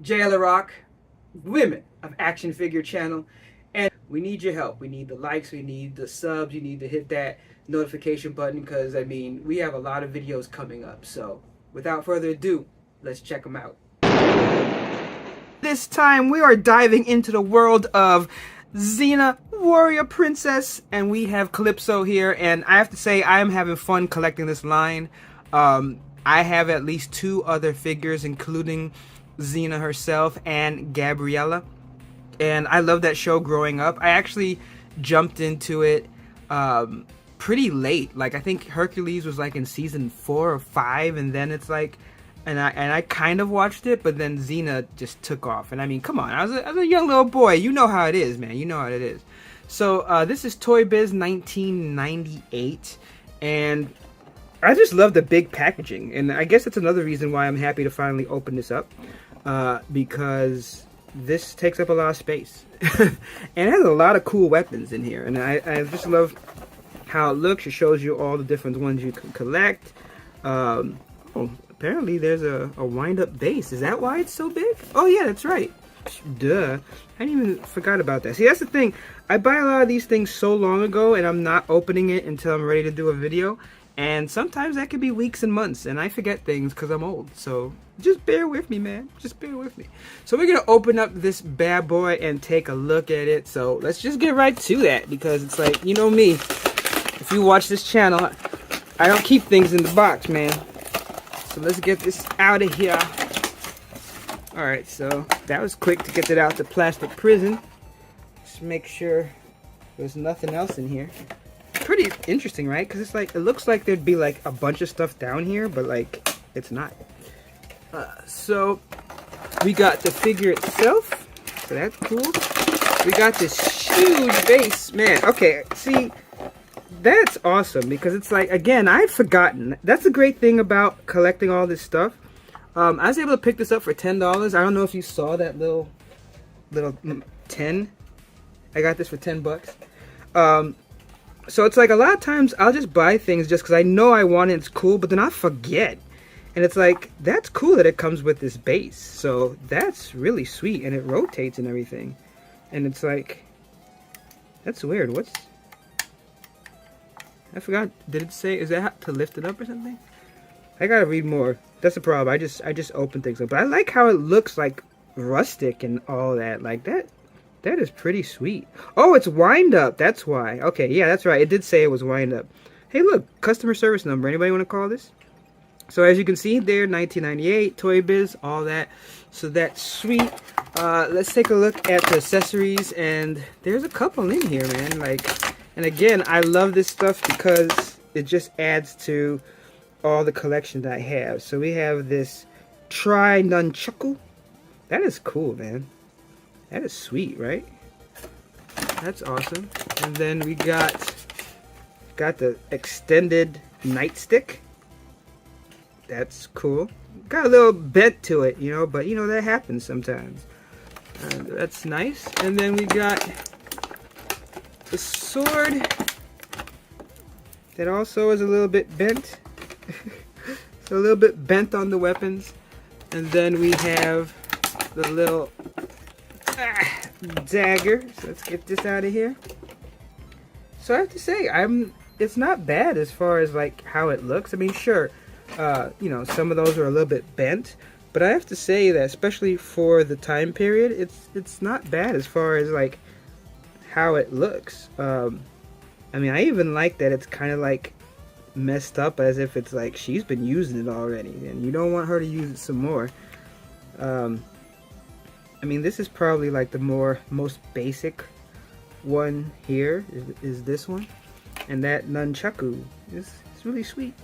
Jayla Rock, Women of Action Figure channel, and we need your help. We need the likes, we need the subs, you need to hit that notification button because, I mean, we have a lot of videos coming up. So, without further ado, let's check them out. This time, we are diving into the world of Xena, Warrior Princess, and we have Callisto here, and I have to say, I am having fun collecting this line. I have at least 2 other figures, including Xena herself and Gabriella, and I love that show growing up. I actually jumped into it pretty late. Like, I think Hercules was like in season 4 or 5, and then it's like, and I kind of watched it, but then Xena just took off. And I mean, come on, I was a young little boy. You know how it is, man. You know how it is. So this is Toy Biz 1998, and I just love the big packaging, and I guess that's another reason why I'm happy to finally open this up, because this takes up a lot of space. And it has a lot of cool weapons in here, and I just love how it looks. It shows you all the different ones you can collect. Oh, apparently there's a wind-up base. Is that why it's so big? Oh yeah, that's right. Duh. I didn't even forgot about that. See, that's the thing. I buy a lot of these things so long ago, and I'm not opening it until I'm ready to do a video. And sometimes that could be weeks and months, and I forget things because I'm old. So just bear with me, man. Just bear with me. So we're going to open up this bad boy and take a look at it. So let's just get right to that, because it's like, you know me. If you watch this channel, I don't keep things in the box, man. So let's get this out of here. Alright, so that was quick to get it out the plastic prison. Just make sure there's nothing else in here. Pretty interesting, right? Because it's like, it looks like there'd be like a bunch of stuff down here, but like it's not. So we got the figure itself, so that's cool. We got this huge base, man. Okay, see, that's awesome, because it's like, again, I'd forgotten. That's the great thing about collecting all this stuff. I was able to pick this up for $10. I don't know if you saw that little 10. I got this for 10 bucks. So it's like, a lot of times I'll just buy things just because I know I want it, it's cool, but then I forget. And it's like, that's cool that it comes with this base. So that's really sweet, and it rotates and everything. And it's like, that's weird. I forgot, did it say, is that to lift it up or something? I gotta read more. That's the problem. I just open things up. But I like how it looks like rustic and all that. Like that is pretty sweet. Oh, it's wind up. That's why. Okay, yeah, that's right. It did say it was wind up. Hey, look, customer service number. Anybody want to call this? So as you can see there, 1998, Toy Biz, all that. So that's sweet. Let's take a look at the accessories, and there's a couple in here, man. Like, and again, I love this stuff because it just adds to all the collection that I have. So we have this Nunchaku. That is cool, man. That is sweet, right? That's awesome. And then we got the extended nightstick. That's cool. Got a little bent to it, you know, but you know, that happens sometimes. That's nice. And then we got the sword that also is a little bit bent. So a little bit bent on the weapons. And then we have the little dagger. So let's get this out of here. So I have to say, it's not bad as far as like how it looks. I mean, sure, you know, some of those are a little bit bent, but I have to say that especially for the time period, it's not bad as far as like how it looks. I mean, I even like that it's kind of like messed up, as if it's like she's been using it already and you don't want her to use it some more. I mean, this is probably like the most basic one here is this one, and that nunchaku is really sweet.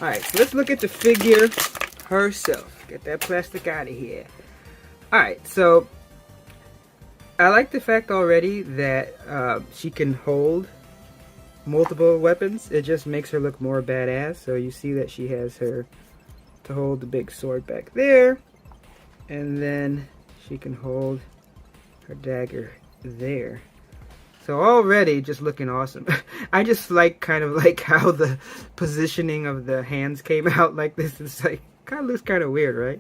Alright, so let's look at the figure herself. Get that plastic out of here. Alright, so I like the fact already that she can hold multiple weapons. It just makes her look more badass. So you see that she has her to hold the big sword back there, and then she can hold her dagger there. So already just looking awesome. I just like kind of like how the positioning of the hands came out like this. It's like kind of looks kind of weird, right?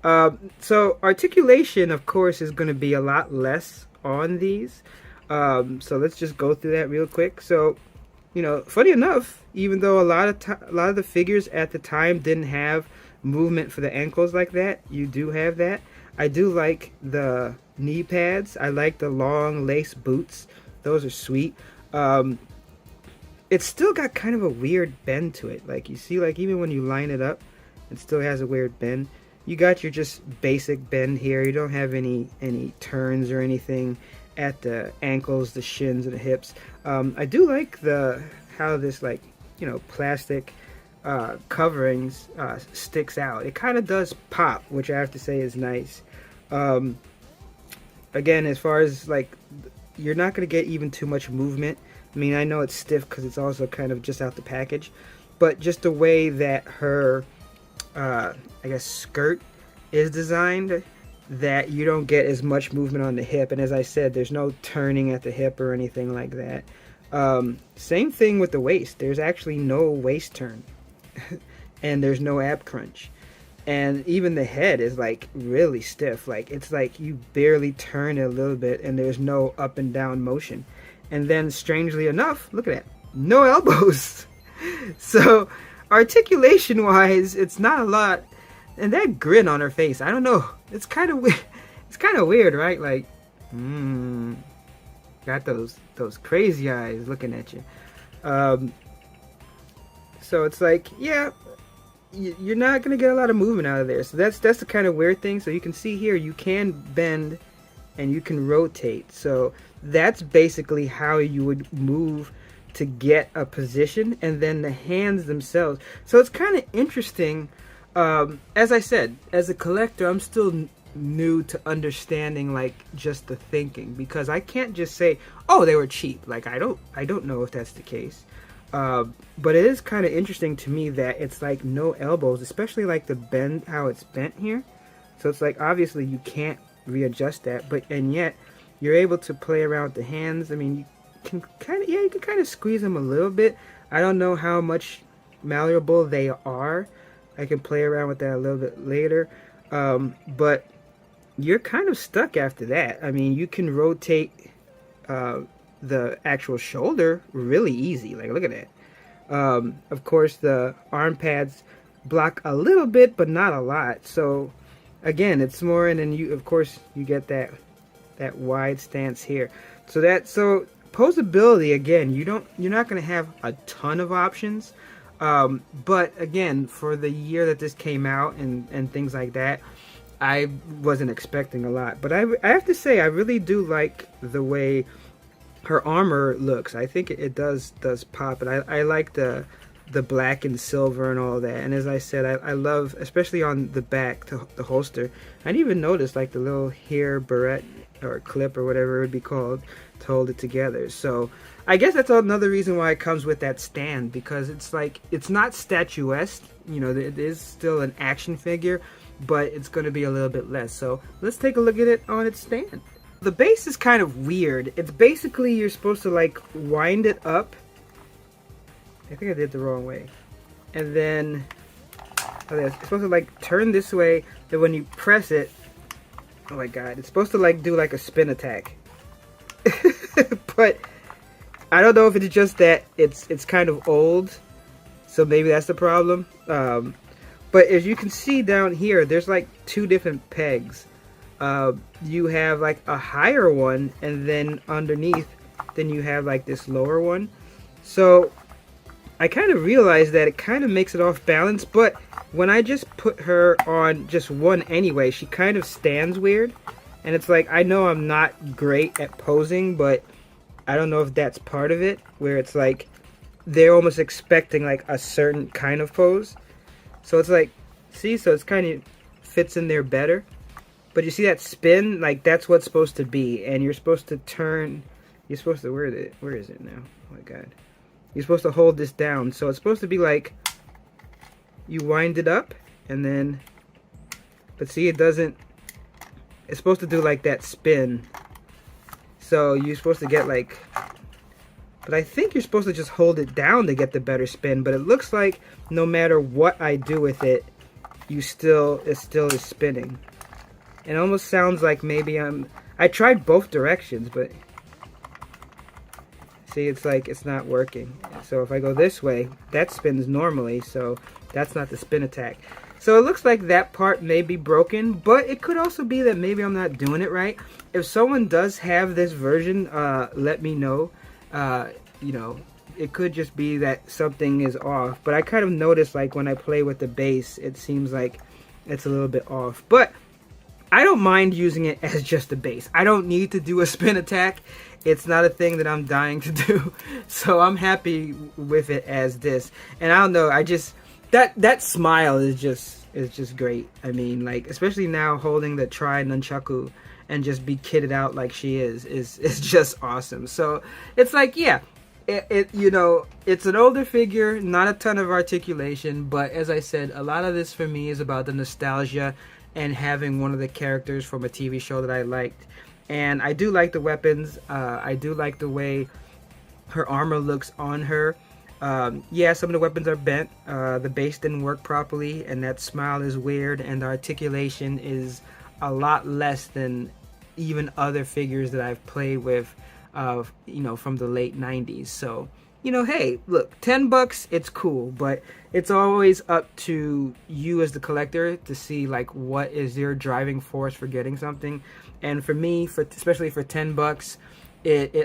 So articulation, of course, is going to be a lot less on these. So let's just go through that real quick. So, you know, funny enough, even though a lot of the figures at the time didn't have movement for the ankles like that, you do have that. I do like the knee pads. I like the long lace boots. Those are sweet. It's still got kind of a weird bend to it. Like you see, like even when you line it up, it still has a weird bend. You got your just basic bend here. You don't have any turns or anything at the ankles, the shins, and the hips. I do like how this, like, you know, plastic coverings sticks out. It kind of does pop, which I have to say is nice. Again, as far as like, you're not going to get even too much movement. I mean, I know it's stiff because it's also kind of just out the package, but just the way that her I guess skirt is designed, that you don't get as much movement on the hip. And as I said, there's no turning at the hip or anything like that. Same thing with the waist. There's actually no waist turn and there's no ab crunch. And even the head is like really stiff. Like it's like you barely turn it a little bit and there's no up and down motion. And then strangely enough, look at that, no elbows. So articulation wise, it's not a lot. And that grin on her face, I don't know, it's kind of weird. It's kind of weird, right? Like, got those crazy eyes looking at you. So it's like, yeah, you're not gonna get a lot of movement out of there. So that's the kind of weird thing. So you can see here, you can bend and you can rotate. So that's basically how you would move to get a position, and then the hands themselves. So it's kind of interesting. As I said, as a collector, I'm still new to understanding like just the thinking, because I can't just say, oh, they were cheap. Like I don't know if that's the case. But it is kind of interesting to me that it's like no elbows, especially like the bend, how it's bent here. So it's like obviously you can't readjust that, and yet you're able to play around with the hands. I mean, you can kind of squeeze them a little bit. I don't know how much malleable they are. I can play around with that a little bit later. But you're kind of stuck after that. I mean, you can rotate the actual shoulder really easy. Like, look at that. Of course, the arm pads block a little bit, but not a lot. So, again, it's more, and then you, of course, you get that wide stance here. So posability, again, you're not going to have a ton of options. But again, for the year that this came out and things like that, I wasn't expecting a lot. But I have to say, I really do like the way her armor looks. I think it does pop, and I like the black and silver and all that. And as I said, I love, especially on the back, the holster. I didn't even notice like the little hair barrette or clip or whatever it would be called to hold it together. So I guess that's another reason why it comes with that stand, because it's like, it's not statuesque, you know, it is still an action figure, but it's going to be a little bit less. So let's take a look at it on its stand. The base is kind of weird. It's basically, you're supposed to like wind it up. I think I did it the wrong way. And then it's supposed to like turn this way, then when you press it, oh my god, it's supposed to like do like a spin attack. But I don't know if it's just that it's kind of old, so maybe that's the problem. But as you can see down here, there's like two different pegs. You have like a higher one, and then underneath, then you have like this lower one. So I kind of realized that it kind of makes it off balance, but when I just put her on just one anyway, she kind of stands weird. And it's like, I know I'm not great at posing, but I don't know if that's part of it, where it's like they're almost expecting like a certain kind of pose. So it's like, see, so it's kind of fits in there better. But you see that spin, like that's what's supposed to be, and you're supposed to turn. You're supposed to, where is it now? Oh my god, you're supposed to hold this down. So it's supposed to be like you wind it up, and then, but see, it doesn't. It's supposed to do like that spin. So you're supposed to get like, but I think you're supposed to just hold it down to get the better spin. But it looks like no matter what I do with it, it still is spinning. It almost sounds like maybe I tried both directions, but see, it's like it's not working. So if I go this way, that spins normally, so that's not the spin attack. So it looks like that part may be broken, but it could also be that maybe I'm not doing it right. If someone does have this version, let me know. You know, it could just be that something is off. But I kind of noticed, like, when I play with the bass, it seems like it's a little bit off. But I don't mind using it as just a bass. I don't need to do a spin attack. It's not a thing that I'm dying to do. So I'm happy with it as this. And I don't know, I just... That smile is just great. I mean, like, especially now holding the tri nunchaku and just be kitted out like she is just awesome. So it's like, yeah, you know, it's an older figure, not a ton of articulation, but as I said, a lot of this for me is about the nostalgia and having one of the characters from a TV show that I liked. And I do like the weapons. I do like the way her armor looks on her. Yeah, some of the weapons are bent. The base didn't work properly, and that smile is weird, and the articulation is a lot less than even other figures that I've played with, you know, from the late 90s. So, you know, hey, look, $10, it's cool, but it's always up to you as the collector to see, like, what is your driving force for getting something. And for me, especially for $10,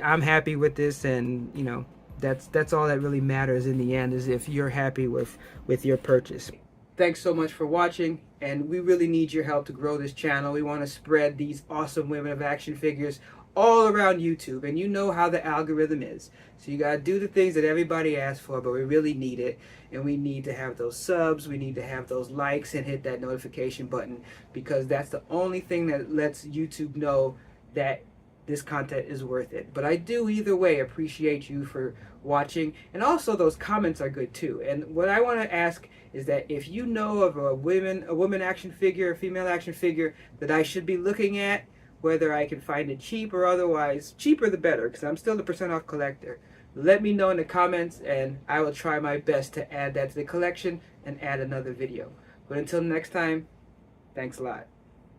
I'm happy with this, and, you know, that's all that really matters in the end, is if you're happy with your purchase. Thanks so much for watching, and we really need your help to grow this channel. We want to spread these awesome women of action figures all around YouTube, and you know how the algorithm is. So you gotta do the things that everybody asks for, but we really need it, and we need to have those subs, we need to have those likes, and hit that notification button, because that's the only thing that lets YouTube know that this content is worth it. But I do either way appreciate you for watching, and also those comments are good too. And what I want to ask is that if you know of a woman action figure, a female action figure that I should be looking at, whether I can find it cheap or otherwise, cheaper the better, because I'm still the % off collector. Let me know in the comments, and I will try my best to add that to the collection and add another video. But until next time, thanks a lot.